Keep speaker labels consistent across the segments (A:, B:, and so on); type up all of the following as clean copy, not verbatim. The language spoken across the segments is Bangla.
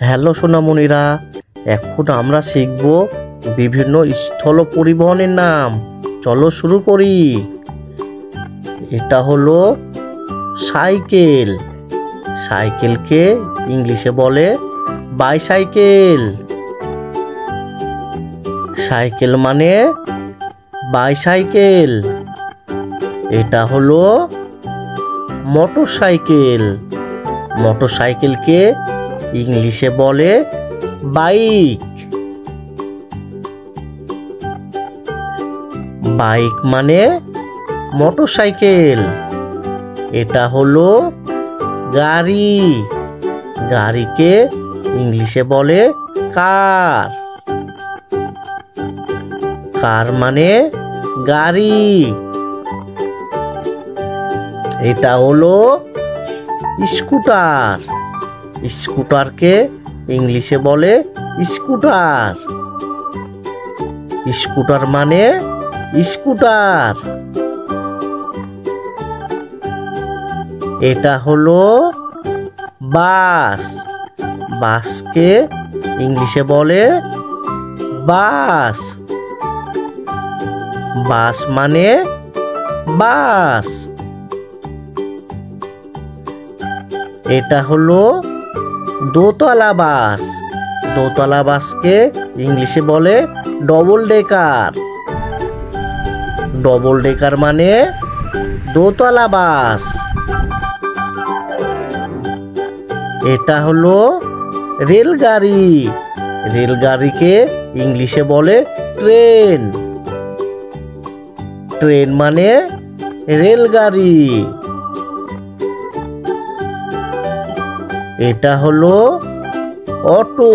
A: হ্যালো সোনামণিরা, এখন আমরা শিখব বিভিন্ন স্থল পরিবহনের নাম। চলো শুরু করি। এটা হলো সাইকেল। সাইকেলকে ইংলিশে বলে বাইসাইকেল। সাইকেল মানে বাইসাইকেল। এটা হলো মোটরসাইকেল। মোটরসাইকেলকে ইংলিশে বলে বাইক। বাইক মানে মোটরসাইকেল। এটা হলো গাড়ি। গাড়িকে ইংলিশে বলে কার। কার মানে গাড়ি। এটা হলো স্কুটার। স্কুটারকে ইংলিশে বলে স্কুটার। স্কুটার মানে স্কুটার। এটা হলো বাস। বাসকে ইংলিশে বলে বাস। বাস মানে বাস। এটা হলো দোতলা বাস। দোতলা বাসকে ইংলিশে বলে ডবল ডেকার। ডবল ডেকার মানে দোতলা বাস। এটা হলো রেলগাড়ি। রেলগাড়িকে ইংলিশে বলে ট্রেন। ট্রেন মানে রেলগাড়ি। এটা হলো অটো।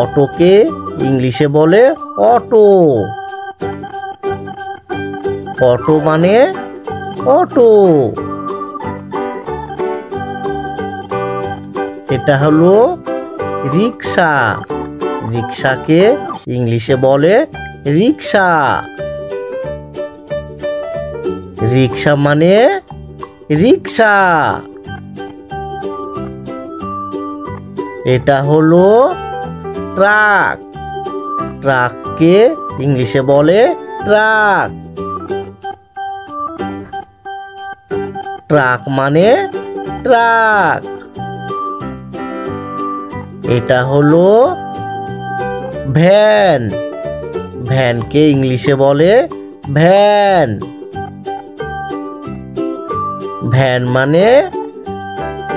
A: অটোকে ইংলিশে বলে অটো। অটো মানে অটো। এটা হলো রিক্সা। রিক্সাকে ইংলিশে বলে রিক্সা। রিক্সা মানে রিক্সা। এটা হলো ট্রাক। ট্রাককে ইংলিশে বলে ট্রাক। ট্রাক মানে ট্রাক। এটা হলো ভ্যান। ভ্যানকে ইংলিশে বলে ভ্যান। ভ্যান মানে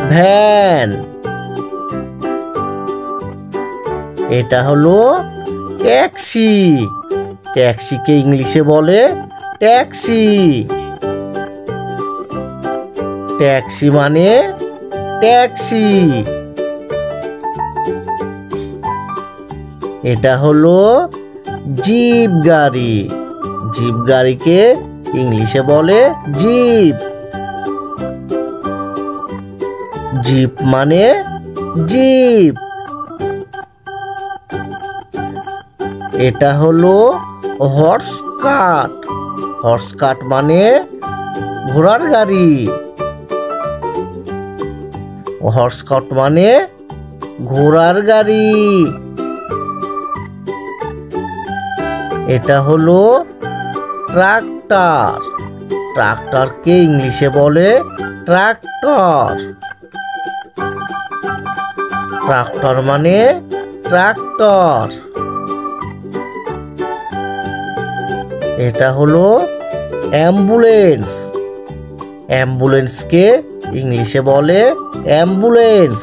A: ভ্যান। এটা হলো ট্যাক্সি। ট্যাক্সিকে ইংলিশে বলে ট্যাক্সি। ট্যাক্সি মানে ট্যাক্সি। এটা হলো জিপ গাড়ি। জিপ গাড়িকে ইংলিশে বলে জিপ। জিপ মানে জিপ। এটা হলো হর্স কার্ট। হর্স কার্ট মানে ঘোড়ার গাড়ি। হর্স কার্ট মানে ঘোড়ার গাড়ি। এটা হলো ট্রাক্টর। ট্রাক্টরকে ইংলিশে বলে ট্রাক্টর। ট্রাক্টর মানে ট্রাক্টর। এটা হলো অ্যাম্বুলেন্স। অ্যাম্বুলেন্সকে ইংলিশে বলে অ্যাম্বুলেন্স।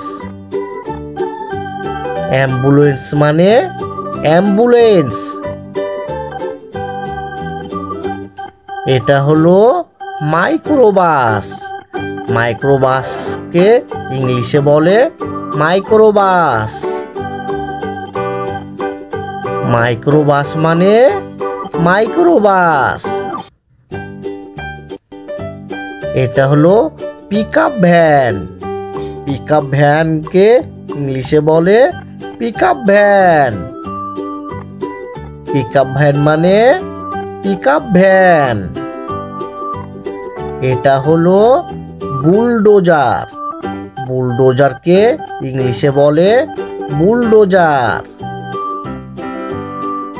A: অ্যাম্বুলেন্স মানে অ্যাম্বুলেন্স। এটা হলো মাইক্রোবাস। মাইক্রোবাসকে ইংলিশে বলে মাইক্রোবাস। মাইক্রোবাস মানে মাইক্রোবাস। এটা হলো পিকআপ ভ্যান। পিকআপ ভ্যানকে ইংলিশে বলে পিকআপ ভ্যান। পিকআপ ভ্যান মানে পিকআপ ভ্যান। এটা হলো বুলডোজার। বুলডোজারকে ইংলিশে বলে বুলডোজার।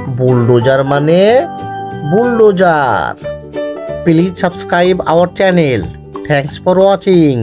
A: বুলডোজার মানে bulldozer. Please subscribe our channel. Thanks for watching.